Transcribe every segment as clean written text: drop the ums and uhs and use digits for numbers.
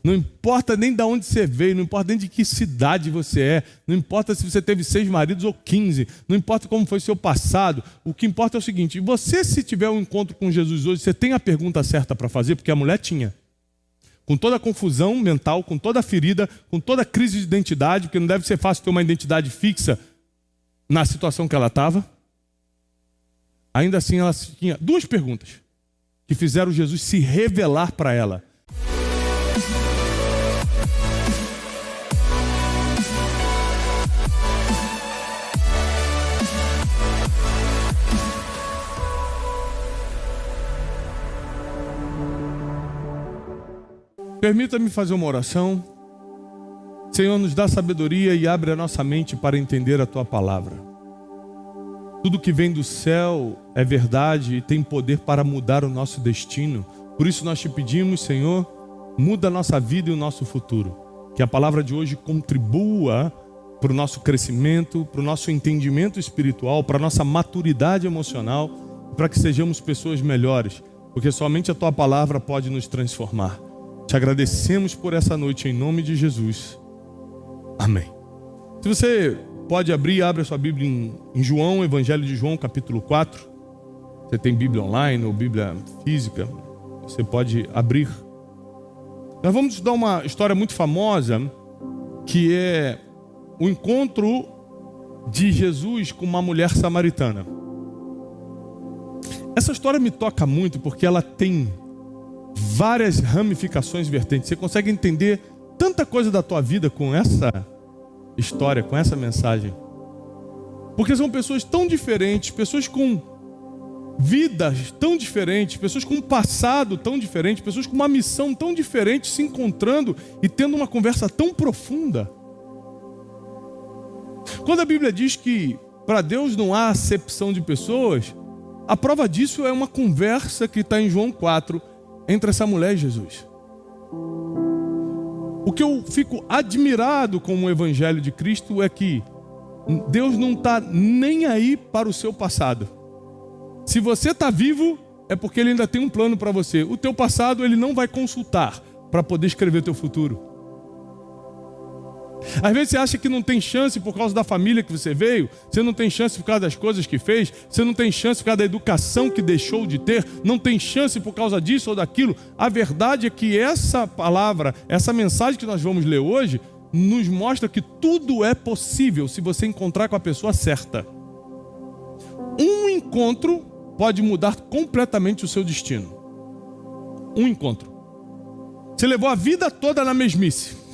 Não importa nem de onde você veio, não importa nem de que cidade você é, não importa se você teve 6 maridos ou 15, não importa como foi seu passado, o que importa é o seguinte: você, se tiver um encontro com Jesus hoje, você tem a pergunta certa para fazer, porque a mulher tinha. Com toda a confusão mental, com toda a ferida, com toda a crise de identidade, porque não deve ser fácil ter uma identidade fixa na situação que ela estava. Ainda assim, ela tinha 2 perguntas que fizeram Jesus se revelar para ela. Permita-me fazer uma oração. Senhor, nos dá sabedoria e abre a nossa mente para entender a Tua palavra. Tudo que vem do céu é verdade e tem poder para mudar o nosso destino. Por isso nós te pedimos, Senhor, muda a nossa vida e o nosso futuro. Que a palavra de hoje contribua para o nosso crescimento, para o nosso entendimento espiritual, para a nossa maturidade emocional, para que sejamos pessoas melhores, porque somente a Tua palavra pode nos transformar. Te agradecemos por essa noite em nome de Jesus. Amém. Se você pode abre a sua Bíblia em João, Evangelho de João, capítulo 4. Você tem Bíblia online ou Bíblia física, você pode abrir. Nós vamos estudar uma história muito famosa, que é o encontro de Jesus com uma mulher samaritana. Essa história me toca muito porque ela tem várias ramificações vertentes. Você consegue entender tanta coisa da tua vida com essa história, com essa mensagem. Porque são pessoas tão diferentes, pessoas com vidas tão diferentes, pessoas com um passado tão diferente, pessoas com uma missão tão diferente, se encontrando e tendo uma conversa tão profunda. Quando a Bíblia diz que para Deus não há acepção de pessoas, a prova disso é uma conversa que está em João 4, entre essa mulher e Jesus. O que eu fico admirado com o Evangelho de Cristo é que Deus não está nem aí para o seu passado. Se você está vivo, é porque Ele ainda tem um plano para você. O teu passado Ele não vai consultar para poder escrever o teu futuro. Às vezes você acha que não tem chance por causa da família que você veio, você não tem chance por causa das coisas que fez, você não tem chance por causa da educação que deixou de ter, não tem chance por causa disso ou daquilo. A verdade é que essa palavra, essa mensagem que nós vamos ler hoje, nos mostra que tudo é possível se você encontrar com a pessoa certa. Um encontro pode mudar completamente o seu destino. Um encontro. Você levou a vida toda na mesmice.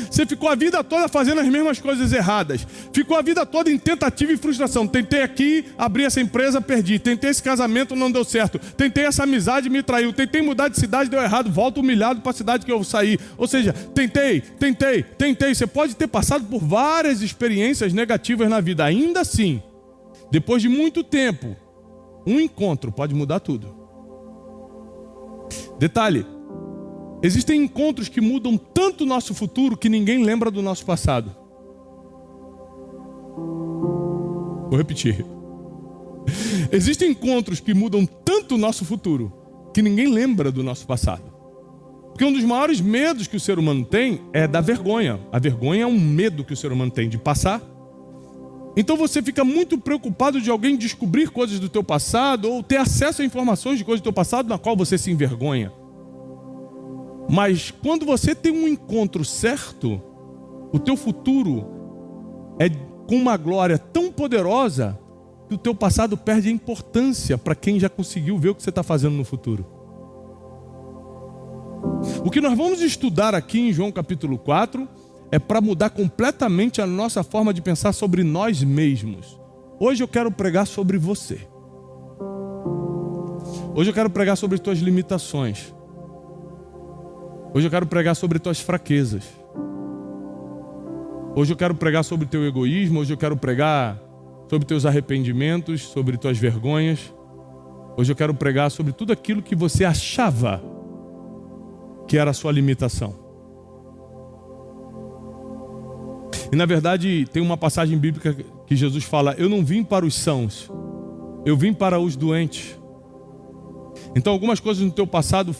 Você ficou a vida toda fazendo as mesmas coisas erradas. Ficou a vida toda em tentativa e frustração. Tentei aqui, abrir essa empresa, perdi. Tentei esse casamento, não deu certo. Tentei essa amizade, me traiu. Tentei mudar de cidade, deu errado. Volto humilhado para a cidade que eu saí. Ou seja, tentei. Você pode ter passado por várias experiências negativas na vida. Ainda assim, depois de muito tempo, um encontro pode mudar tudo. Detalhe. Existem encontros que mudam tanto o nosso futuro que ninguém lembra do nosso passado. Vou repetir. Existem encontros que mudam tanto o nosso futuro que ninguém lembra do nosso passado. Porque um dos maiores medos que o ser humano tem é da vergonha. A vergonha é um medo que o ser humano tem de passar. Então você fica muito preocupado de alguém descobrir coisas do teu passado ou ter acesso a informações de coisas do teu passado na qual você se envergonha. Mas quando você tem um encontro certo, o teu futuro é com uma glória tão poderosa que o teu passado perde a importância para quem já conseguiu ver o que você está fazendo no futuro. O que nós vamos estudar aqui em João capítulo 4 é para mudar completamente a nossa forma de pensar sobre nós mesmos. Hoje eu quero pregar sobre você. Hoje eu quero pregar sobre tuas limitações. Hoje eu quero pregar sobre tuas fraquezas. Hoje eu quero pregar sobre teu egoísmo. Hoje eu quero pregar sobre teus arrependimentos, sobre tuas vergonhas. Hoje eu quero pregar sobre tudo aquilo que você achava que era a sua limitação. E na verdade tem uma passagem bíblica que Jesus fala: eu não vim para os sãos, eu vim para os doentes. Então algumas coisas no teu passado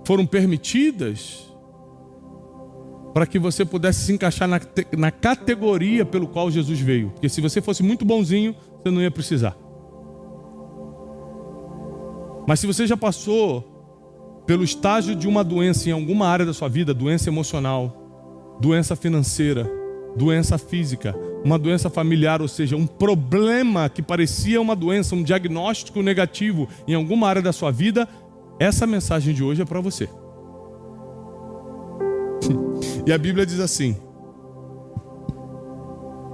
foram permitidas para que você pudesse se encaixar na categoria pelo qual Jesus veio. Porque se você fosse muito bonzinho, você não ia precisar. Mas se você já passou pelo estágio de uma doença em alguma área da sua vida, doença emocional, doença financeira, doença física, uma doença familiar, ou seja, um problema que parecia uma doença, um diagnóstico negativo em alguma área da sua vida, essa mensagem de hoje é para você. E a Bíblia diz assim,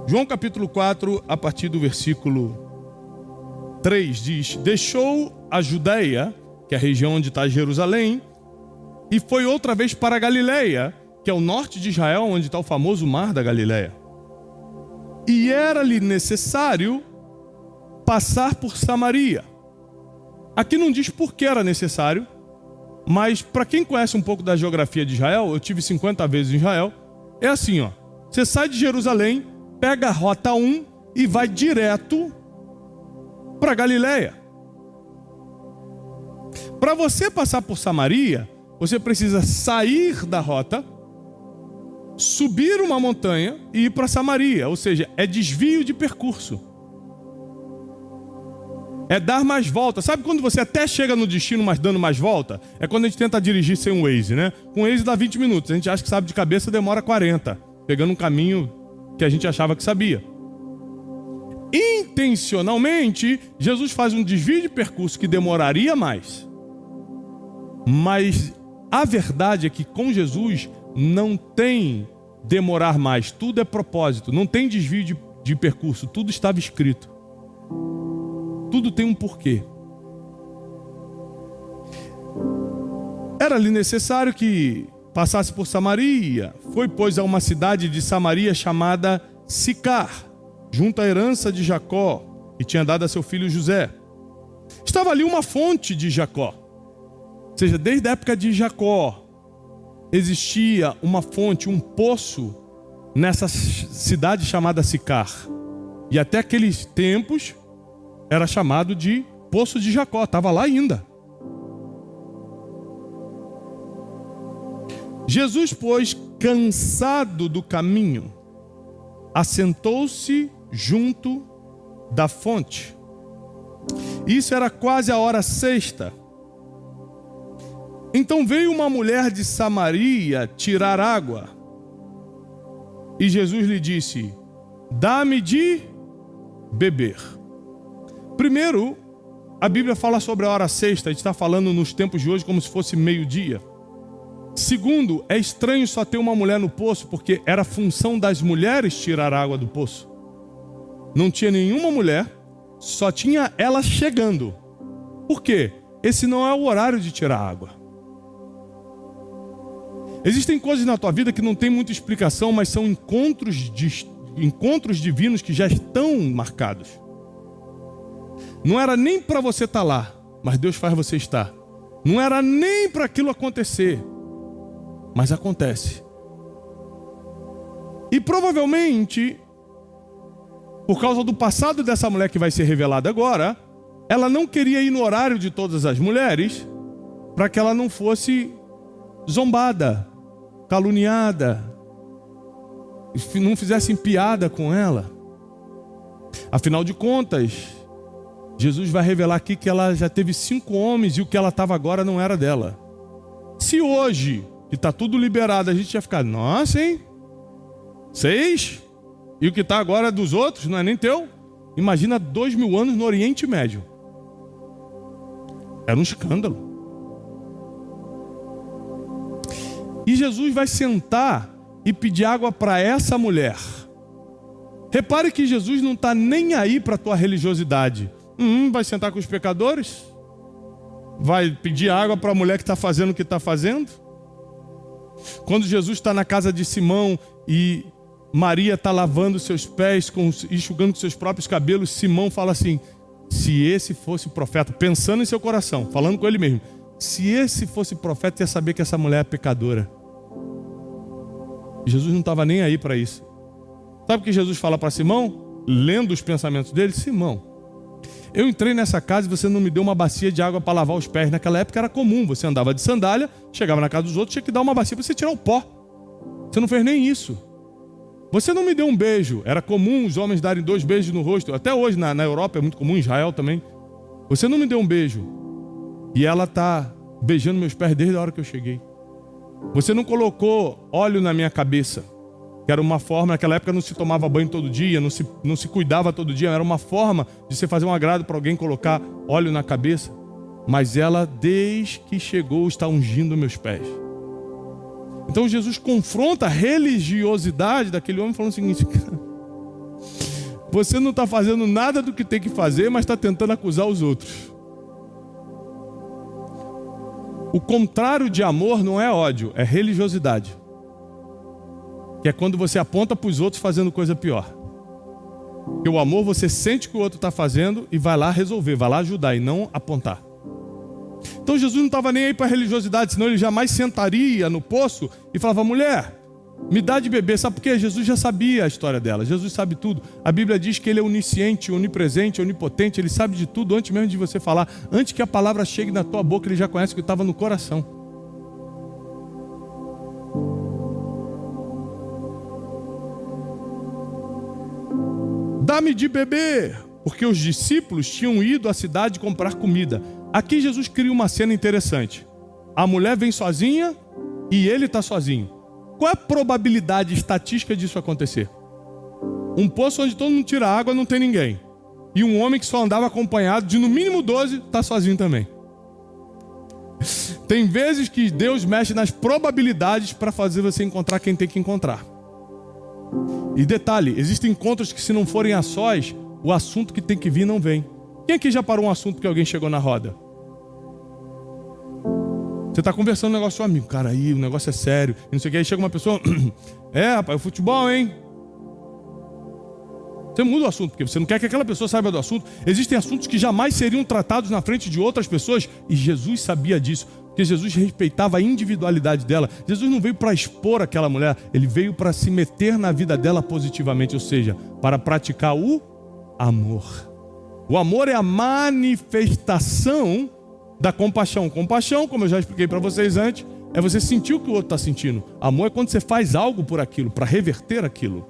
João capítulo 4, a partir do versículo 3, diz: deixou a Judeia, que é a região onde está Jerusalém, e foi outra vez para a Galileia, que é o norte de Israel, onde está o famoso mar da Galileia. E era-lhe necessário passar por Samaria. Aqui não diz por que era necessário, mas para quem conhece um pouco da geografia de Israel, eu tive 50 vezes em Israel, é assim, ó. Você sai de Jerusalém, pega a rota 1 e vai direto para Galileia. Para você passar por Samaria, você precisa sair da rota, subir uma montanha e ir para Samaria, ou seja, é desvio de percurso. É dar mais volta. Sabe quando você até chega no destino, mas dando mais volta? É quando a gente tenta dirigir sem um Waze, né? Com o Waze dá 20 minutos. A gente acha que sabe de cabeça, demora 40. Pegando um caminho que a gente achava que sabia. Intencionalmente, Jesus faz um desvio de percurso que demoraria mais. Mas a verdade é que com Jesus não tem demorar mais. Tudo é propósito. Não tem desvio de percurso. Tudo estava escrito. Tudo tem um porquê. Era-lhe necessário que passasse por Samaria. Foi, pois, a uma cidade de Samaria chamada Sicar, junto à herança de Jacó, que tinha dado a seu filho José. Estava ali uma fonte de Jacó. Ou seja, desde a época de Jacó, existia uma fonte, um poço, nessa cidade chamada Sicar. E até aqueles tempos, era chamado de Poço de Jacó, estava lá ainda. Jesus, pois, cansado do caminho, assentou-se junto da fonte. Isso era quase a hora sexta. Então veio uma mulher de Samaria tirar água. E Jesus lhe disse: dá-me de beber. Primeiro, a Bíblia fala sobre a hora sexta. A gente está falando nos tempos de hoje como se fosse meio-dia. Segundo, é estranho só ter uma mulher no poço, porque era função das mulheres tirar água do poço. Não tinha nenhuma mulher, só tinha ela chegando. Por quê? Esse não é o horário de tirar água. Existem coisas na tua vida que não tem muita explicação, mas são encontros divinos que já estão marcados. Não era nem para você estar lá, mas Deus faz você estar. Não era nem para aquilo acontecer, mas acontece. E provavelmente, por causa do passado dessa mulher que vai ser revelada agora, ela não queria ir no horário de todas as mulheres, para que ela não fosse zombada, caluniada, não fizessem piada com ela. Afinal de contas, Jesus vai revelar aqui que ela já teve 5 homens e o que ela estava agora não era dela. Se hoje, que está tudo liberado, a gente ia ficar, nossa, hein? 6? E o que está agora é dos outros, não é nem teu? Imagina 2000 anos no Oriente Médio. Era um escândalo. E Jesus vai sentar e pedir água para essa mulher. Repare que Jesus não está nem aí para a tua religiosidade. Vai sentar com os pecadores? Vai pedir água para a mulher que está fazendo o que está fazendo? Quando Jesus está na casa de Simão e Maria está lavando seus pés, enxugando com seus próprios cabelos, Simão fala assim: se esse fosse profeta, pensando em seu coração, falando com ele mesmo, se esse fosse profeta, ia saber que essa mulher é pecadora. Jesus não estava nem aí para isso. Sabe o que Jesus fala para Simão? Lendo os pensamentos dele: Simão, eu entrei nessa casa e você não me deu uma bacia de água para lavar os pés. Naquela época era comum, você andava de sandália, chegava na casa dos outros, tinha que dar uma bacia para você tirar o pó. Você não fez nem isso. Você não me deu um beijo. Era comum os homens darem 2 beijos no rosto. Até hoje na Europa é muito comum, em Israel também. Você não me deu um beijo. E ela está beijando meus pés desde a hora que eu cheguei. Você não colocou óleo na minha cabeça. Que era uma forma, naquela época não se tomava banho todo dia, não se cuidava todo dia. Era uma forma de você fazer um agrado para alguém colocar óleo na cabeça. Mas ela, desde que chegou, está ungindo meus pés. Então Jesus confronta a religiosidade daquele homem falando o seguinte: cara, você não está fazendo nada do que tem que fazer, mas está tentando acusar os outros. O contrário de amor não é ódio, é religiosidade. Que é quando você aponta para os outros fazendo coisa pior. Porque o amor você sente que o outro está fazendo e vai lá resolver, vai lá ajudar e não apontar. Então Jesus não estava nem aí para a religiosidade, senão ele jamais sentaria no poço e falava: mulher, me dá de beber. Sabe por quê? Jesus já sabia a história dela. Jesus sabe tudo. A Bíblia diz que ele é onisciente, onipresente, onipotente. Ele sabe de tudo antes mesmo de você falar. Antes que a palavra chegue na tua boca, ele já conhece o que estava no coração. Dá-me de beber, porque os discípulos tinham ido à cidade comprar comida. Aqui Jesus cria uma cena interessante. A mulher vem sozinha e ele está sozinho. Qual é a probabilidade estatística disso acontecer? Um poço onde todo mundo tira água, não tem ninguém. E um homem que só andava acompanhado de no mínimo 12, está sozinho também. Tem vezes que Deus mexe nas probabilidades para fazer você encontrar quem tem que encontrar. E detalhe, existem encontros que se não forem a sós, o assunto que tem que vir não vem. Quem aqui já parou um assunto porque alguém chegou na roda? Você está conversando um negócio com seu amigo, cara, aí o negócio é sério, e não sei o que, aí chega uma pessoa, rapaz, o futebol, hein? Você muda o assunto, porque você não quer que aquela pessoa saiba do assunto. Existem assuntos que jamais seriam tratados na frente de outras pessoas, e Jesus sabia disso, porque Jesus respeitava a individualidade dela. Jesus não veio para expor aquela mulher, ele veio para se meter na vida dela positivamente, ou seja, para praticar o amor. O amor é a manifestação da compaixão. Compaixão, como eu já expliquei para vocês antes, é você sentir o que o outro está sentindo. Amor é quando você faz algo por aquilo, para reverter aquilo.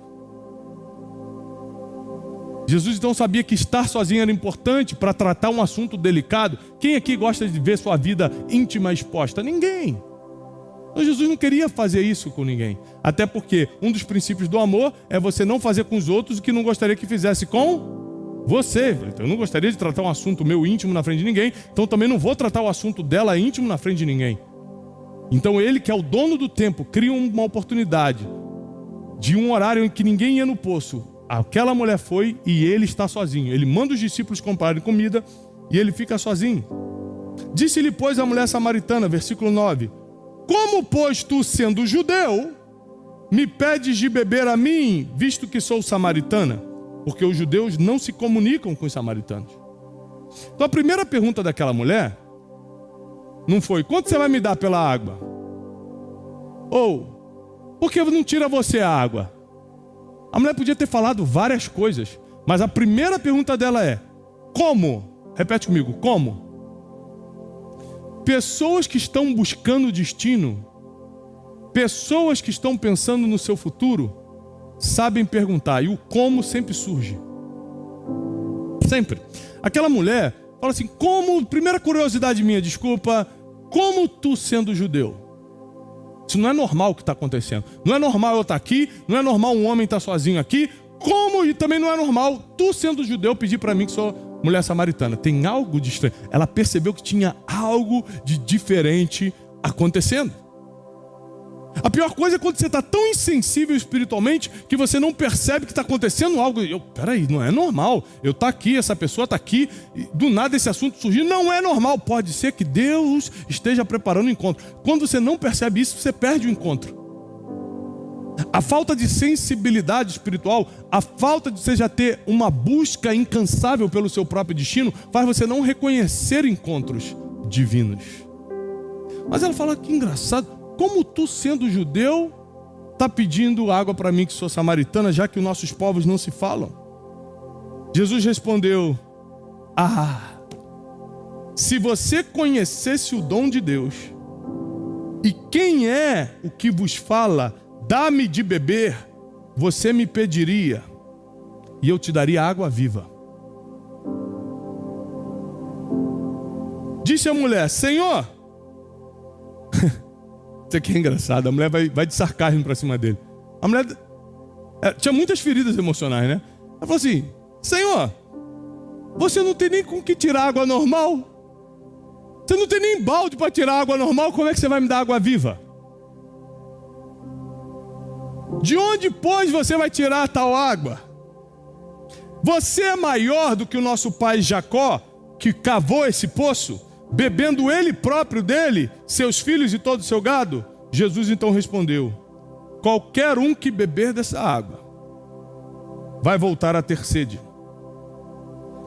Jesus então sabia que estar sozinho era importante para tratar um assunto delicado. Quem aqui gosta de ver sua vida íntima exposta? Ninguém. Então Jesus não queria fazer isso com ninguém. Até porque um dos princípios do amor é você não fazer com os outros o que não gostaria que fizesse com você. Então, eu não gostaria de tratar um assunto meu íntimo na frente de ninguém, então também não vou tratar o assunto dela íntimo na frente de ninguém. Então ele, que é o dono do tempo, cria uma oportunidade de um horário em que ninguém ia no poço. Aquela mulher foi e ele está sozinho. Ele manda os discípulos comprarem comida e ele fica sozinho. Disse-lhe, pois, a mulher samaritana, versículo 9: como, pois, tu, sendo judeu, me pedes de beber a mim, visto que sou samaritana? Porque os judeus não se comunicam com os samaritanos. Então a primeira pergunta daquela mulher não foi: quanto você vai me dar pela água? Ou, por que não tira você a água? A mulher podia ter falado várias coisas, mas a primeira pergunta dela é: como? Repete comigo, como? Pessoas que estão buscando destino, pessoas que estão pensando no seu futuro, sabem perguntar, e o como sempre surge. Sempre. Aquela mulher fala assim: como, primeira curiosidade minha, desculpa, como tu sendo judeu? Isso não é normal o que está acontecendo. Não é normal eu estar aqui, não é normal um homem estar sozinho aqui, como, e também não é normal tu sendo judeu pedir para mim que sou mulher samaritana. Tem algo de estranho. Ela percebeu que tinha algo de diferente acontecendo. A pior coisa é quando você está tão insensível espiritualmente que você não percebe que está acontecendo algo. Peraí, não é normal. Eu estou aqui, essa pessoa está aqui, e do nada esse assunto surgir. Não é normal. Pode ser que Deus esteja preparando o encontro. Quando você não percebe isso, você perde o encontro. A falta de sensibilidade espiritual, a falta de você já ter uma busca incansável pelo seu próprio destino, faz você não reconhecer encontros divinos. Mas ela fala: que engraçado. Como tu, sendo judeu, está pedindo água para mim que sou samaritana, já que os nossos povos não se falam? Jesus respondeu: se você conhecesse o dom de Deus, e quem é o que vos fala, dá-me de beber, você me pediria, e eu te daria água viva. Disse a mulher, Senhor... Isso aqui é engraçado, a mulher vai de sarcasmo para cima dele. A mulher tinha muitas feridas emocionais, né? Ela falou assim, Senhor, você não tem nem com que tirar água normal? Você não tem nem balde para tirar água normal? Como é que você vai me dar água viva? De onde, pois, você vai tirar tal água? Você é maior do que o nosso pai Jacó, que cavou esse poço, bebendo ele próprio dele, seus filhos e todo o seu gado? Jesus então respondeu, qualquer um que beber dessa água vai voltar a ter sede.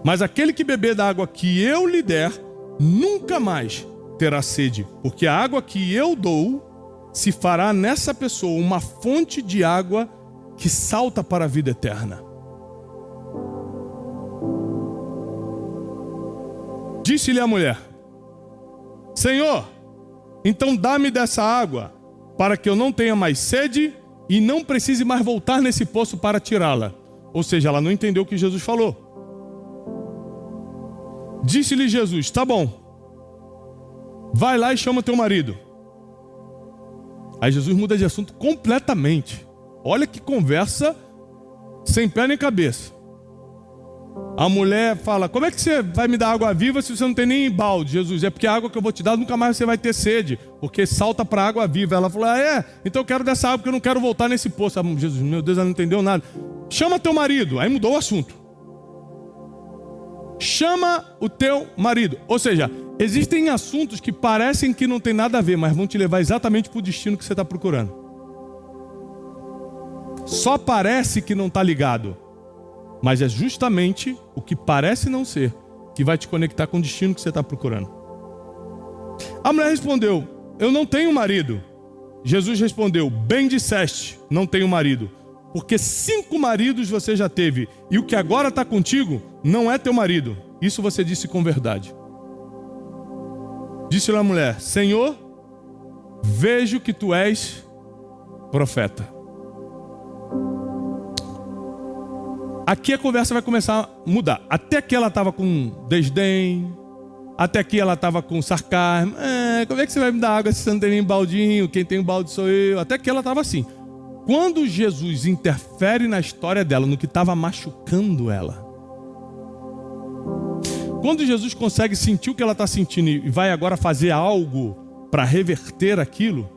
Mas aquele que beber da água que eu lhe der, nunca mais terá sede, porque a água que eu dou se fará nessa pessoa uma fonte de água que salta para a vida eterna. Disse-lhe a mulher, Senhor, então dá-me dessa água, para que eu não tenha mais sede e não precise mais voltar nesse poço para tirá-la. Ou seja, ela não entendeu o que Jesus falou. Disse-lhe Jesus, tá bom, vai lá e chama teu marido. Aí Jesus muda de assunto completamente. Olha que conversa sem pé nem cabeça. A mulher fala, como é que você vai me dar água viva se você não tem nem balde? Jesus, é porque a água que eu vou te dar nunca mais você vai ter sede, porque salta para a água viva. Ela falou, então eu quero dessa água porque eu não quero voltar nesse poço. Jesus, meu Deus, ela não entendeu nada. Chama teu marido. Aí mudou o assunto. Chama o teu marido. Ou seja, existem assuntos que parecem que não tem nada a ver, mas vão te levar exatamente para o destino que você está procurando. Só parece que não está ligado, mas é justamente o que parece não ser que vai te conectar com o destino que você está procurando. A mulher respondeu, eu não tenho marido. Jesus respondeu, bem disseste, não tenho marido, porque 5 maridos você já teve, e o que agora está contigo não é teu marido. Isso você disse com verdade. Disse-lhe a mulher, Senhor, vejo que tu és profeta. Aqui a conversa vai começar a mudar. Até aqui ela estava com desdém, até aqui ela estava com sarcasmo. Como é que você vai me dar água se você não tem nem baldinho? Quem tem um balde sou eu. Até aqui ela estava assim. Quando Jesus interfere na história dela, no que estava machucando ela, quando Jesus consegue sentir o que ela está sentindo e vai agora fazer algo para reverter aquilo,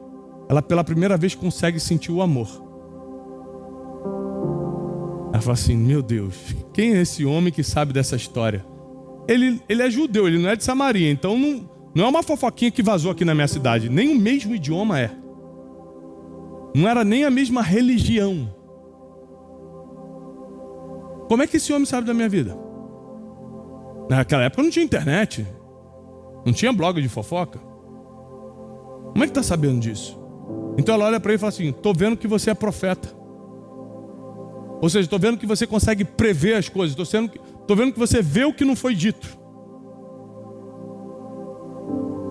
ela pela primeira vez consegue sentir o amor. Ela fala assim, meu Deus, quem é esse homem que sabe dessa história? Ele é judeu, ele não é de Samaria, então não é uma fofoquinha que vazou aqui na minha cidade, nem o mesmo idioma é. Não era nem a mesma religião. Como é que esse homem sabe da minha vida? Naquela época não tinha internet, não tinha blog de fofoca. Como é que está sabendo disso? Então ela olha para ele e fala assim, estou vendo que você é profeta. Ou seja, estou vendo que você consegue prever as coisas. Estou vendo que você vê o que não foi dito.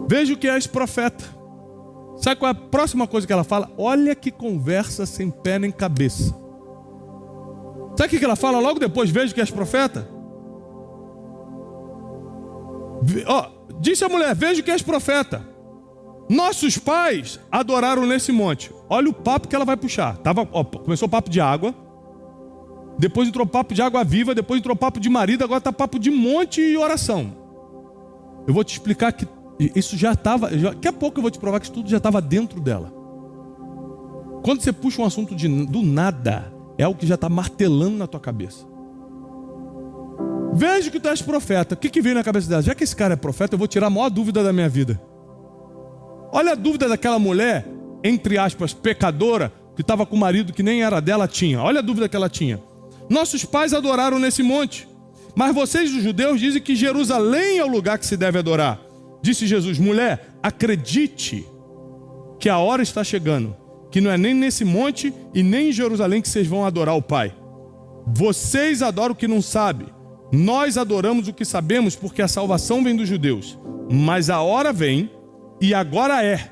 Vejo que és profeta. Sabe qual é a próxima coisa que ela fala? Olha que conversa sem pé nem cabeça. Sabe o que ela fala logo depois? Vejo que és profeta. Disse a mulher, vejo que és profeta. Nossos pais adoraram nesse monte. Olha o papo que ela vai puxar. Começou o papo de água. Depois entrou papo de água viva, depois entrou papo de marido, agora está papo de monte e oração. Eu vou te explicar que isso já estava, daqui a pouco eu vou te provar que isso tudo já estava dentro dela. Quando você puxa um assunto do nada, é algo que já está martelando na tua cabeça. Vejo que tu és profeta. O que veio na cabeça dela? Já que esse cara é profeta, eu vou tirar a maior dúvida da minha vida. Olha a dúvida daquela mulher, entre aspas, pecadora, que estava com o marido que nem era dela, tinha. Olha a dúvida que ela tinha. Nossos pais adoraram nesse monte, mas vocês, os judeus, dizem que Jerusalém é o lugar que se deve adorar. Disse Jesus, mulher, acredite que a hora está chegando, que não é nem nesse monte e nem em Jerusalém que vocês vão adorar o Pai. Vocês adoram o que não sabem, nós adoramos o que sabemos, porque a salvação vem dos judeus. Mas a hora vem, e agora é,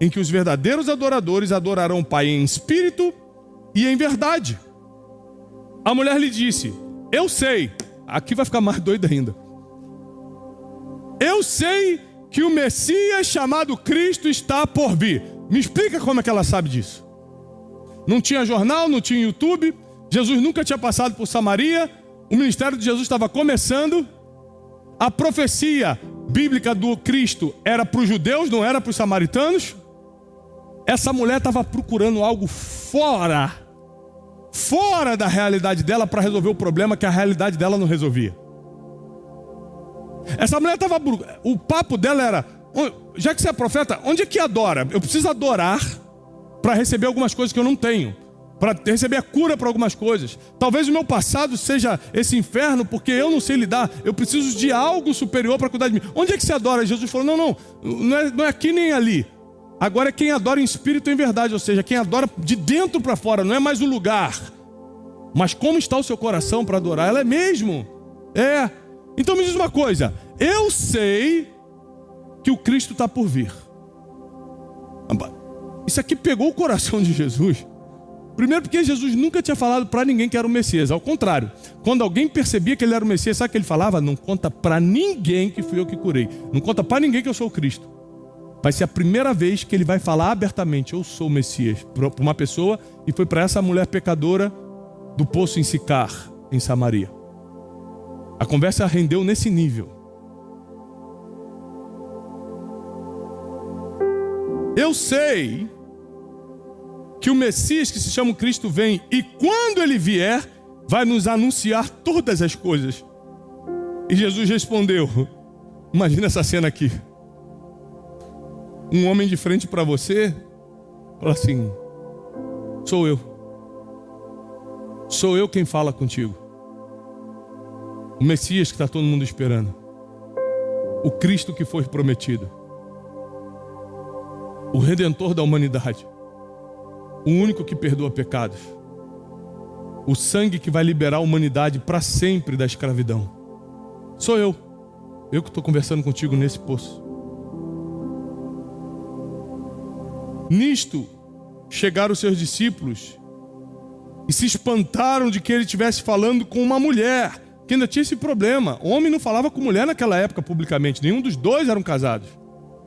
em que os verdadeiros adoradores adorarão o Pai em espírito e em verdade. A mulher lhe disse: eu sei, aqui vai ficar mais doido ainda. Eu sei que o Messias chamado Cristo está por vir. Me explica como é que ela sabe disso. Não tinha jornal, não tinha YouTube, Jesus nunca tinha passado por Samaria, o ministério de Jesus estava começando, a profecia bíblica do Cristo era para os judeus, não era para os samaritanos. Essa mulher estava procurando algo fora da realidade dela para resolver o problema que a realidade dela não resolvia. Essa mulher estava... O papo dela era: já que você é profeta, onde é que adora? Eu preciso adorar para receber algumas coisas que eu não tenho, para receber a cura para algumas coisas. Talvez o meu passado seja esse inferno, porque eu não sei lidar. Eu preciso de algo superior para cuidar de mim. Onde é que você adora? Jesus falou: não é aqui nem ali. Agora é quem adora em espírito e em verdade, ou seja, quem adora de dentro para fora, não é mais o lugar, mas como está o seu coração para adorar. Ela é mesmo. Então me diz uma coisa: eu sei que o Cristo está por vir. Isso aqui pegou o coração de Jesus. Primeiro porque Jesus nunca tinha falado para ninguém que era o Messias. Ao contrário, quando alguém percebia que ele era o Messias, sabe o que ele falava? Não conta para ninguém que fui eu que curei. Não conta para ninguém que eu sou o Cristo. Vai ser a primeira vez que ele vai falar abertamente: eu sou o Messias, para uma pessoa. E foi para essa mulher pecadora do poço em Sicar, em Samaria. A conversa rendeu nesse nível. Eu sei que o Messias, que se chama Cristo, vem, e quando ele vier, vai nos anunciar todas as coisas. E Jesus respondeu: imagina essa cena aqui. Um homem de frente para você fala assim: sou eu. Sou eu quem fala contigo. O Messias que está todo mundo esperando. O Cristo que foi prometido. O Redentor da humanidade. O único que perdoa pecados. O sangue que vai liberar a humanidade para sempre da escravidão. Sou eu. Eu que estou conversando contigo nesse poço. Nisto chegaram os seus discípulos e se espantaram de que ele estivesse falando com uma mulher, que ainda tinha esse problema. O homem não falava com mulher naquela época publicamente. Nenhum dos dois eram casados.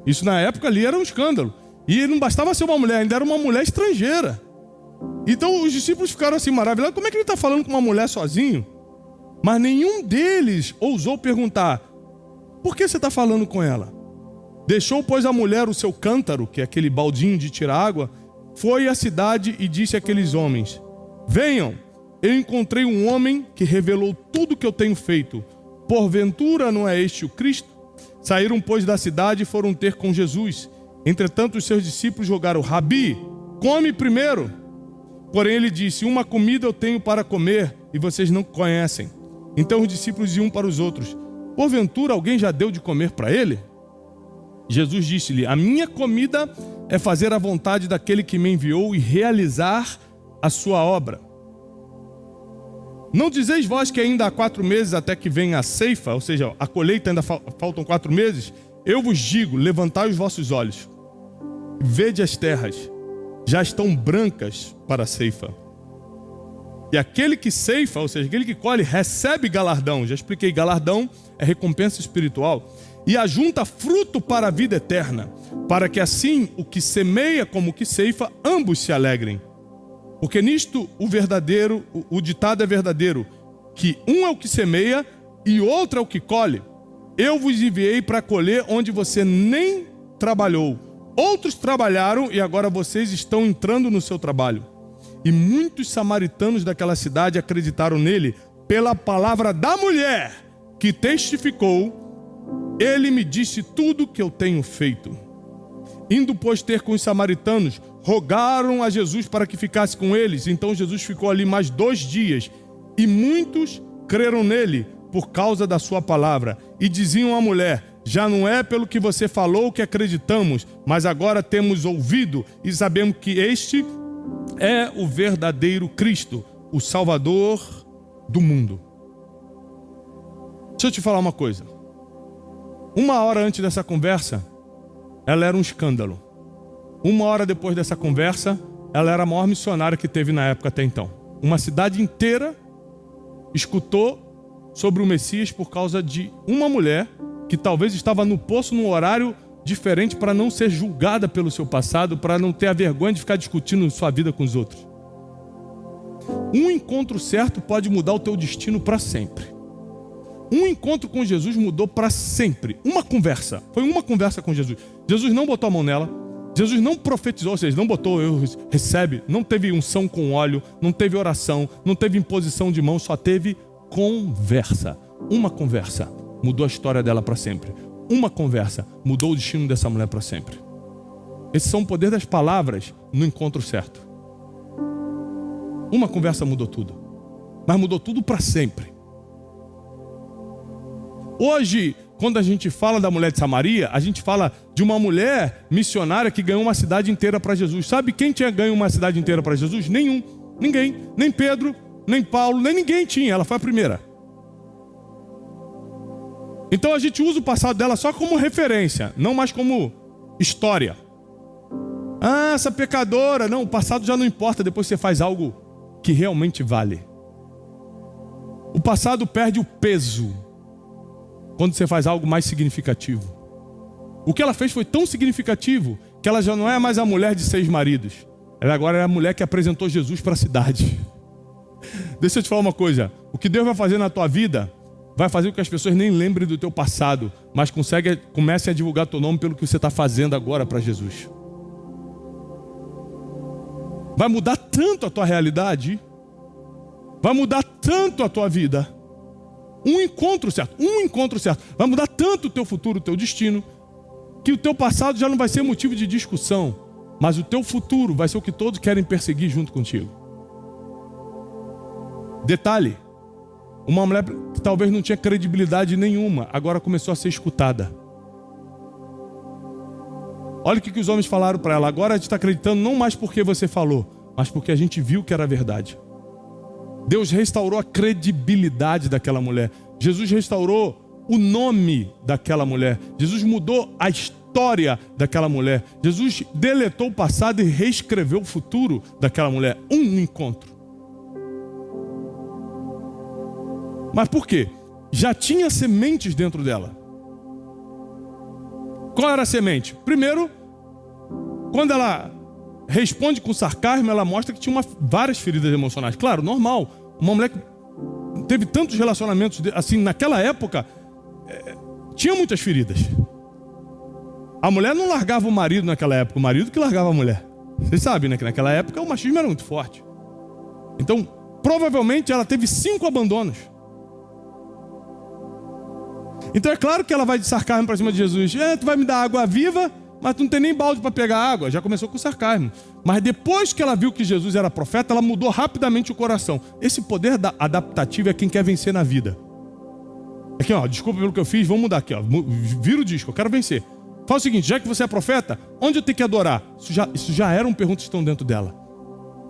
Isso na época ali era um escândalo. E não bastava ser uma mulher, ainda era uma mulher estrangeira. Então os discípulos ficaram assim maravilhados: como é que ele está falando com uma mulher sozinho? Mas nenhum deles ousou perguntar: por que você está falando com ela? Deixou, pois, a mulher o seu cântaro, que é aquele baldinho de tirar água, foi à cidade e disse àqueles homens: venham, eu encontrei um homem que revelou tudo o que eu tenho feito. Porventura não é este o Cristo? Saíram, pois, da cidade e foram ter com Jesus. Entretanto, os seus discípulos rogaram: Rabi, come primeiro. Porém ele disse: uma comida eu tenho para comer e vocês não conhecem. Então os discípulos diziam para os outros: porventura alguém já deu de comer para ele? Jesus disse-lhe: a minha comida é fazer a vontade daquele que me enviou e realizar a sua obra. Não dizeis vós que ainda há 4 meses até que venha a ceifa, ou seja, a colheita ainda faltam 4 meses? Eu vos digo: levantai os vossos olhos, vede as terras, já estão brancas para a ceifa. E aquele que ceifa, ou seja, aquele que colhe, recebe galardão. Já expliquei, galardão é recompensa espiritual. E ajunta fruto para a vida eterna, para que assim o que semeia como o que ceifa, ambos se alegrem. Porque nisto o ditado é verdadeiro, que um é o que semeia e outro é o que colhe. Eu vos enviei para colher onde você nem trabalhou. Outros trabalharam e agora vocês estão entrando no seu trabalho. E muitos samaritanos daquela cidade acreditaram nele pela palavra da mulher que testificou: ele me disse tudo o que eu tenho feito. Indo, pois, ter com os samaritanos, rogaram a Jesus para que ficasse com eles. Então Jesus ficou ali mais 2 dias. E muitos creram nele por causa da sua palavra. E diziam à mulher: já não é pelo que você falou que acreditamos, mas agora temos ouvido e sabemos que este é o verdadeiro Cristo, o Salvador do mundo. Deixa eu te falar uma coisa. 1 hora antes dessa conversa, ela era um escândalo. 1 hora depois dessa conversa, ela era a maior missionária que teve na época até então. Uma cidade inteira escutou sobre o Messias por causa de uma mulher que talvez estava no poço num horário diferente para não ser julgada pelo seu passado, para não ter a vergonha de ficar discutindo sua vida com os outros. Um encontro certo pode mudar o teu destino para sempre. Um encontro com Jesus mudou para sempre. Uma conversa. Foi uma conversa com Jesus. Jesus não botou a mão nela. Jesus não profetizou, ou seja, não botou, recebe. Não teve unção com óleo. Não teve oração. Não teve imposição de mão. Só teve conversa. Uma conversa mudou a história dela para sempre. Uma conversa mudou o destino dessa mulher para sempre. Esses são o poder das palavras no encontro certo. Uma conversa mudou tudo. Mas mudou tudo para sempre. Hoje, quando a gente fala da mulher de Samaria, a gente fala de uma mulher missionária que ganhou uma cidade inteira para Jesus. Sabe quem tinha ganho uma cidade inteira para Jesus? Nenhum. Ninguém. Nem Pedro, nem Paulo, nem ninguém tinha. Ela foi a primeira. Então a gente usa o passado dela só como referência, não mais como história. Ah, essa pecadora. Não, o passado já não importa, depois você faz algo que realmente vale. O passado perde o peso quando você faz algo mais significativo. O que ela fez foi tão significativo que ela já não é mais a mulher de 6 maridos. Ela agora é a mulher que apresentou Jesus para a cidade. Deixa eu te falar uma coisa. O que Deus vai fazer na tua vida vai fazer com que as pessoas nem lembrem do teu passado, mas comecem a divulgar teu nome pelo que você está fazendo agora para Jesus. Vai mudar tanto a tua realidade, vai mudar tanto a tua vida. Um encontro certo vai mudar tanto o teu futuro, o teu destino, que o teu passado já não vai ser motivo de discussão, mas o teu futuro vai ser o que todos querem perseguir junto contigo. Detalhe, uma mulher que talvez não tinha credibilidade nenhuma, agora começou a ser escutada. Olha o que os homens falaram para ela. Agora a gente está acreditando não mais porque você falou, mas porque a gente viu que era verdade. Deus restaurou a credibilidade daquela mulher. Jesus restaurou o nome daquela mulher. Jesus mudou a história daquela mulher. Jesus deletou o passado e reescreveu o futuro daquela mulher. Um encontro. Mas por quê? Já tinha sementes dentro dela. Qual era a semente? Primeiro, quando ela responde com sarcasmo, ela mostra que tinha várias feridas emocionais. Claro, normal. Uma mulher que teve tantos relacionamentos, assim, naquela época, tinha muitas feridas. A mulher não largava o marido naquela época, o marido que largava a mulher. Vocês sabem, né, que naquela época o machismo era muito forte. Então, provavelmente ela teve 5 abandonos. Então é claro que ela vai de sarcasmo para cima de Jesus. Tu vai me dar água viva, mas tu não tem nem balde para pegar água. Já começou com sarcasmo. Mas depois que ela viu que Jesus era profeta, ela mudou rapidamente o coração. Esse poder adaptativo é quem quer vencer na vida. Aqui, ó, desculpa pelo que eu fiz, vamos mudar aqui, ó. Vira o disco, eu quero vencer. Fala o seguinte, já que você é profeta, onde eu tenho que adorar? Isso já eram perguntas que estão dentro dela.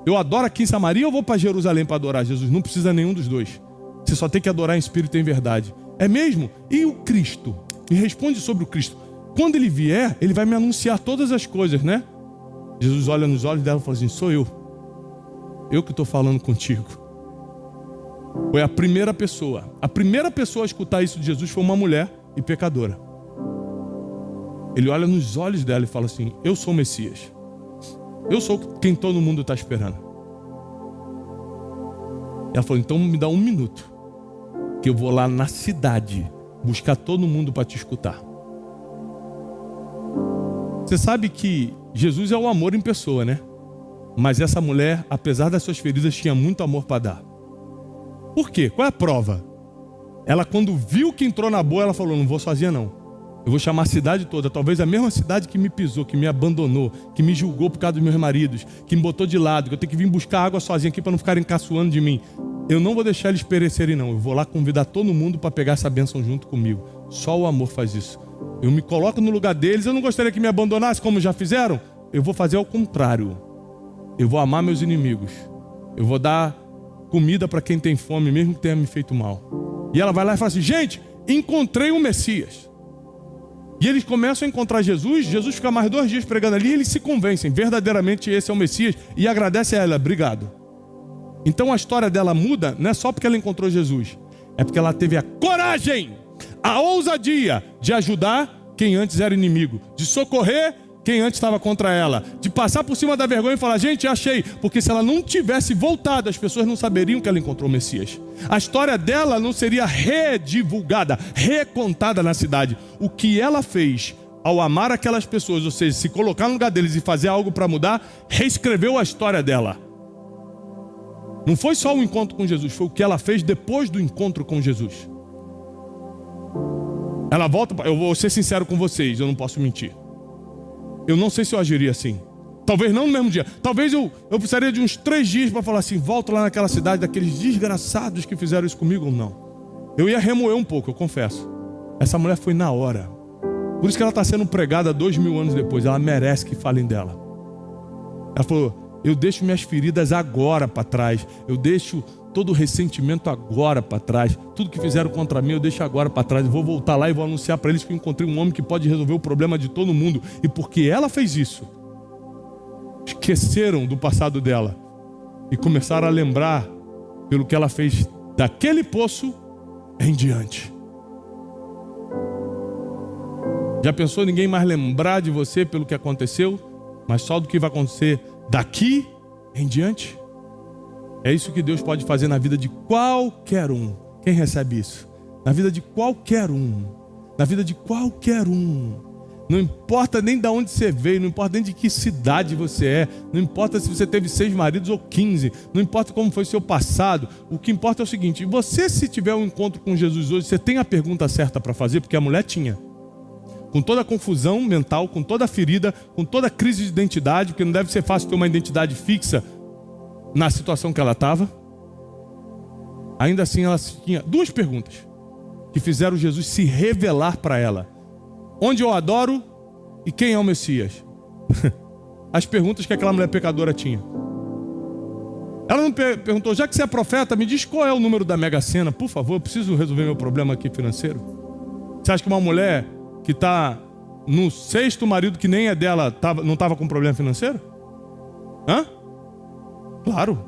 Eu adoro aqui em Samaria ou vou para Jerusalém para adorar Jesus? Não precisa nenhum dos dois. Você só tem que adorar em espírito e em verdade. É mesmo? E o Cristo? Me responde sobre o Cristo. Quando ele vier, ele vai me anunciar todas as coisas, né? Jesus olha nos olhos dela e fala assim, sou eu. Eu que estou falando contigo. Foi a primeira pessoa. A primeira pessoa a escutar isso de Jesus foi uma mulher e pecadora. Ele olha nos olhos dela e fala assim, eu sou o Messias. Eu sou quem todo mundo está esperando. Ela falou, então me dá 1 minuto. Que eu vou lá na cidade buscar todo mundo para te escutar. Você sabe que Jesus é o amor em pessoa, né? Mas essa mulher, apesar das suas feridas, tinha muito amor para dar. Por quê? Qual é a prova? Ela, quando viu que entrou na boa, ela falou, não vou sozinha não. Eu vou chamar a cidade toda, talvez a mesma cidade que me pisou, que me abandonou, que me julgou por causa dos meus maridos, que me botou de lado, que eu tenho que vir buscar água sozinha aqui para não ficarem caçoando de mim. Eu não vou deixar eles perecerem não, eu vou lá convidar todo mundo para pegar essa bênção junto comigo. Só o amor faz isso. Eu me coloco no lugar deles, eu não gostaria que me abandonassem como já fizeram. Eu vou fazer ao contrário. Eu vou amar meus inimigos. Eu vou dar comida para quem tem fome, mesmo que tenha me feito mal. E ela vai lá e fala assim, gente, encontrei um Messias. E eles começam a encontrar Jesus. Jesus fica mais 2 dias pregando ali e eles se convencem. Verdadeiramente esse é o Messias. E agradece a ela. Obrigado. Então a história dela muda, não é só porque ela encontrou Jesus. É porque ela teve a coragem, a ousadia de ajudar quem antes era inimigo. De socorrer quem antes estava contra ela. De passar por cima da vergonha e falar, gente, achei. Porque se ela não tivesse voltado, as pessoas não saberiam que ela encontrou o Messias. A história dela não seria redivulgada, recontada na cidade. O que ela fez ao amar aquelas pessoas, ou seja, se colocar no lugar deles e fazer algo para mudar, reescreveu a história dela. Não foi só o encontro com Jesus, foi o que ela fez depois do encontro com Jesus. Ela volta, eu vou ser sincero com vocês, eu não posso mentir. Eu não sei se eu agiria assim. Talvez não no mesmo dia. Talvez eu precisaria de uns 3 dias para falar assim, volto lá naquela cidade daqueles desgraçados que fizeram isso comigo ou não. Eu ia remoer um pouco, eu confesso. Essa mulher foi na hora. Por isso que ela está sendo pregada 2000 anos depois. Ela merece que falem dela. Ela falou, eu deixo minhas feridas agora para trás. Eu deixo todo o ressentimento agora para trás. Tudo que fizeram contra mim eu deixo agora para trás. Eu vou voltar lá e vou anunciar para eles que eu encontrei um homem que pode resolver o problema de todo mundo. E porque ela fez isso, esqueceram do passado dela e começaram a lembrar pelo que ela fez daquele poço em diante. Já pensou ninguém mais lembrar de você pelo que aconteceu, mas só do que vai acontecer daqui em diante? É isso que Deus pode fazer na vida de qualquer um. Quem recebe isso? Na vida de qualquer um. Na vida de qualquer um. Não importa nem de onde você veio, não importa nem de que cidade você é, não importa se você teve 6 maridos ou 15, não importa como foi seu passado. O que importa é o seguinte, você se tiver um encontro com Jesus hoje, você tem a pergunta certa para fazer, porque a mulher tinha. Com toda a confusão mental, com toda a ferida, com toda a crise de identidade, porque não deve ser fácil ter uma identidade fixa na situação que ela estava. Ainda assim ela tinha 2 perguntas que fizeram Jesus se revelar para ela. Onde eu adoro e quem é o Messias? As perguntas que aquela mulher pecadora tinha. Ela não perguntou, já que você é profeta, me diz qual é o número da Mega Sena, por favor, eu preciso resolver meu problema aqui financeiro. Você acha que uma mulher que está no 6º marido que nem é dela não estava com problema financeiro? Hã? Claro.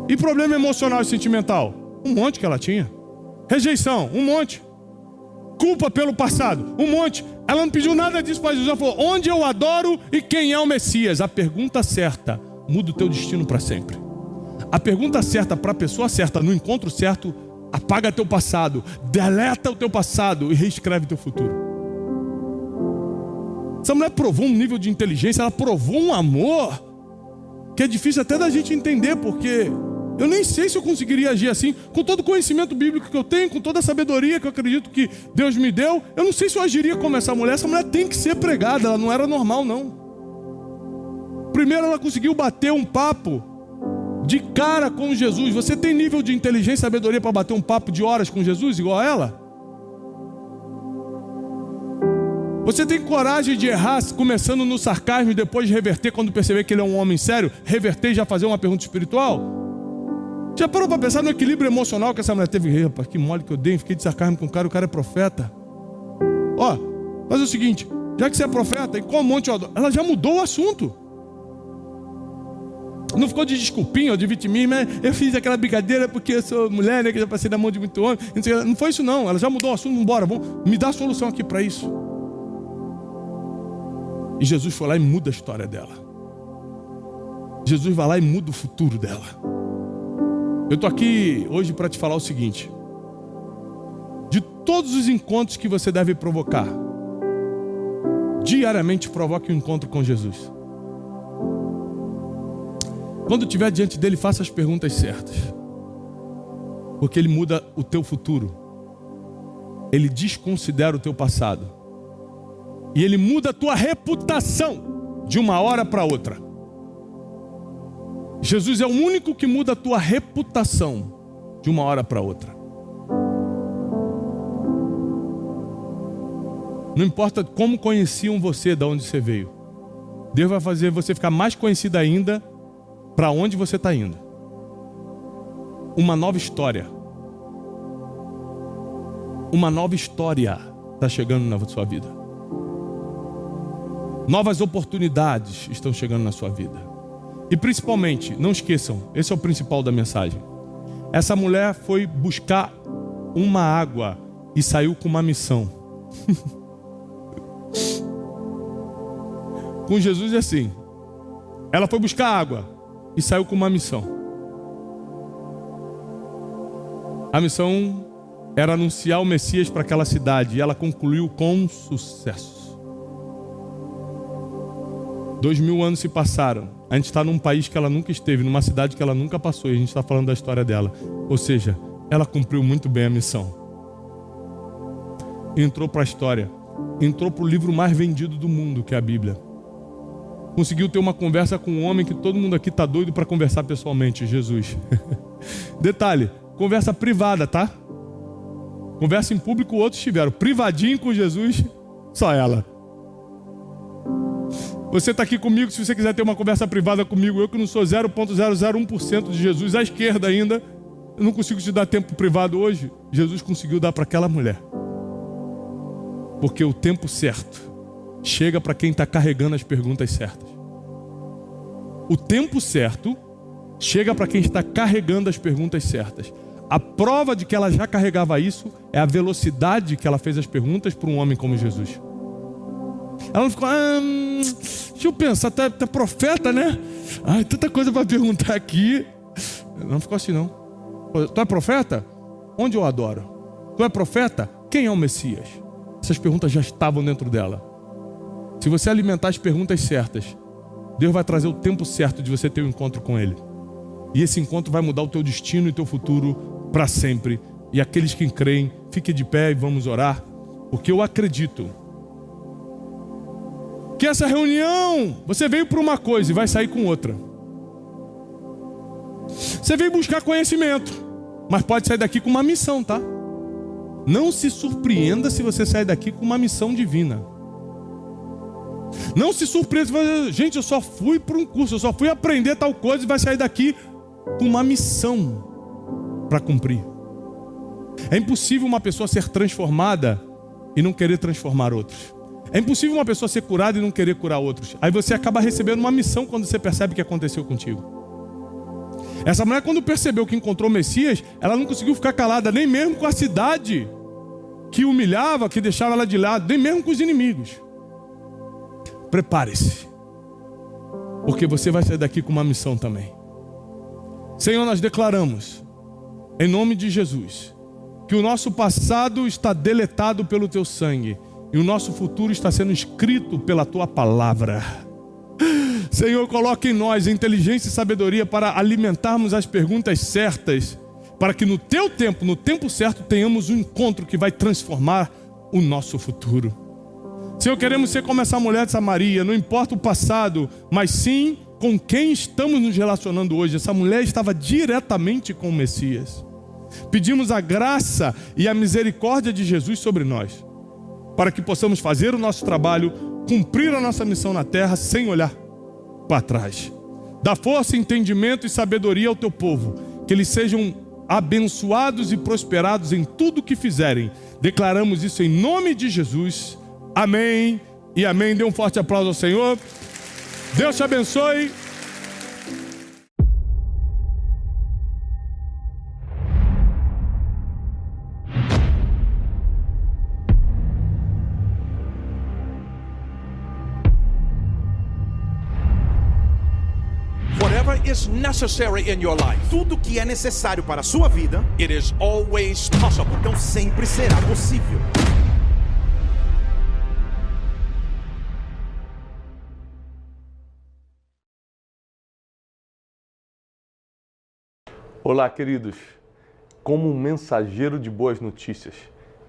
E problema emocional e sentimental? Um monte que ela tinha. Rejeição, um monte. Culpa pelo passado, um monte. Ela não pediu nada disso para Jesus. Ela falou, onde eu adoro e quem é o Messias? A pergunta certa muda o teu destino para sempre. A pergunta certa para a pessoa certa, no encontro certo, apaga teu passado, deleta o teu passado e reescreve teu futuro. Essa mulher provou um nível de inteligência, ela provou um amor que é difícil até da gente entender, porque eu nem sei se eu conseguiria agir assim, com todo o conhecimento bíblico que eu tenho, com toda a sabedoria que eu acredito que Deus me deu, eu não sei se eu agiria como essa mulher. Essa mulher tem que ser pregada, ela não era normal não. Primeiro ela conseguiu bater um papo de cara com Jesus. Você tem nível de inteligência e sabedoria para bater um papo de horas com Jesus igual a ela? Você tem coragem de errar começando no sarcasmo e depois de reverter quando perceber que ele é um homem sério? Reverter e já fazer uma pergunta espiritual? Já parou para pensar no equilíbrio emocional que essa mulher teve? Rapaz, que mole que eu dei, fiquei de sarcasmo com o cara é profeta. Ó, faz o seguinte, já que você é profeta, e com um monte de... Ela já mudou o assunto. Não ficou de desculpinha, de vitimismo, eu fiz aquela brincadeira porque eu sou mulher, né, que já passei na mão de muito homem. Não foi isso não, ela já mudou o assunto, vambora, me dá a solução aqui para isso. E Jesus foi lá e muda a história dela. Jesus vai lá e muda o futuro dela. Eu estou aqui hoje para te falar o seguinte. De todos os encontros que você deve provocar, diariamente provoque um encontro com Jesus. Quando estiver diante dele, faça as perguntas certas. Porque ele muda o teu futuro. Ele desconsidera o teu passado. E ele muda a tua reputação de uma hora para outra. Jesus é o único que muda a tua reputação de uma hora para outra. Não importa como conheciam você, de onde você veio. Deus vai fazer você ficar mais conhecido ainda para onde você está indo. Uma nova história. Uma nova história. está chegando na sua vida. Novas oportunidades estão chegando na sua vida. E principalmente, não esqueçam, esse é o principal da mensagem. Essa mulher foi buscar uma água e saiu com uma missão. Com Jesus é assim. Ela foi buscar água e saiu com uma missão. A missão era anunciar o Messias para aquela cidade e ela concluiu com sucesso. 2000 anos se passaram. A gente está num país que ela nunca esteve, numa cidade que ela nunca passou, e a gente está falando da história dela. Ou seja, ela cumpriu muito bem a missão. Entrou para a história. Entrou para o livro mais vendido do mundo, que é a Bíblia. Conseguiu ter uma conversa com um homem que todo mundo aqui está doido para conversar pessoalmente, Jesus. Detalhe, conversa privada, tá? Conversa em público, outros tiveram. Privadinho com Jesus, só ela. Você está aqui comigo, se você quiser ter uma conversa privada comigo, eu que não sou 0,001% de Jesus, à esquerda ainda, eu não consigo te dar tempo privado hoje. Jesus conseguiu dar para aquela mulher. Porque o tempo certo chega para quem está carregando as perguntas certas. O tempo certo chega para quem está carregando as perguntas certas. A prova de que ela já carregava isso é a velocidade que ela fez as perguntas para um homem como Jesus. Ela não ficou, deixa eu pensar, tu é profeta, né? Ai, tanta coisa para perguntar aqui. Não ficou assim, não. Tu é profeta? Onde eu adoro? Tu é profeta? Quem é o Messias? Essas perguntas já estavam dentro dela. Se você alimentar as perguntas certas, Deus vai trazer o tempo certo de você ter um encontro com Ele. E esse encontro vai mudar o teu destino e teu futuro para sempre. E aqueles que creem, fiquem de pé e vamos orar. Porque eu acredito que essa reunião, você veio por uma coisa e vai sair com outra. Você veio buscar conhecimento, mas pode sair daqui com uma missão, tá? Não se surpreenda se você sair daqui com uma missão divina. Não se surpreenda se você... Gente, eu só fui para um curso, eu só fui aprender tal coisa e vai sair daqui com uma missão para cumprir. É impossível uma pessoa ser transformada e não querer transformar outros. É impossível uma pessoa ser curada e não querer curar outros. Aí você acaba recebendo uma missão quando você percebe o que aconteceu contigo. Essa mulher, quando percebeu que encontrou o Messias, ela não conseguiu ficar calada, nem mesmo com a cidade que humilhava, que deixava ela de lado, nem mesmo com os inimigos. Prepare-se, porque você vai sair daqui com uma missão também. Senhor, nós declaramos, em nome de Jesus, que o nosso passado está deletado pelo Teu sangue e o nosso futuro está sendo escrito pela Tua palavra. Senhor, coloque em nós inteligência e sabedoria para alimentarmos as perguntas certas, para que no Teu tempo, no tempo certo, tenhamos um encontro que vai transformar o nosso futuro. Senhor, queremos ser como essa mulher de Samaria, não importa o passado, mas sim com quem estamos nos relacionando hoje. Essa mulher estava diretamente com o Messias. Pedimos a graça e a misericórdia de Jesus sobre nós, para que possamos fazer o nosso trabalho, cumprir a nossa missão na terra sem olhar para trás. Dá força, entendimento e sabedoria ao Teu povo, que eles sejam abençoados e prosperados em tudo que fizerem. Declaramos isso em nome de Jesus. Amém e amém. Dê um forte aplauso ao Senhor. Deus te abençoe. Whatever is necessary in your life, Tudo que é necessário para a sua vida, it is always possible. então sempre será possível. Olá, queridos. Como um mensageiro de boas notícias,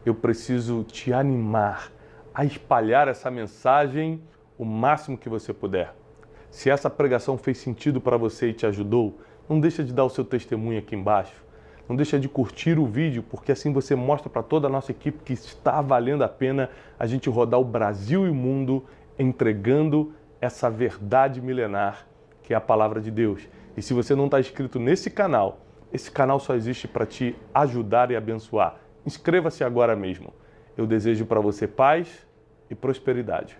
eu preciso te animar a espalhar essa mensagem o máximo que você puder. Se essa pregação fez sentido para você e te ajudou, não deixa de dar o seu testemunho aqui embaixo. Não deixa de curtir o vídeo, porque assim você mostra para toda a nossa equipe que está valendo a pena a gente rodar o Brasil e o mundo entregando essa verdade milenar que é a palavra de Deus. E se você não está inscrito nesse canal, esse canal só existe para te ajudar e abençoar. Inscreva-se agora mesmo. eu desejo para você paz e prosperidade.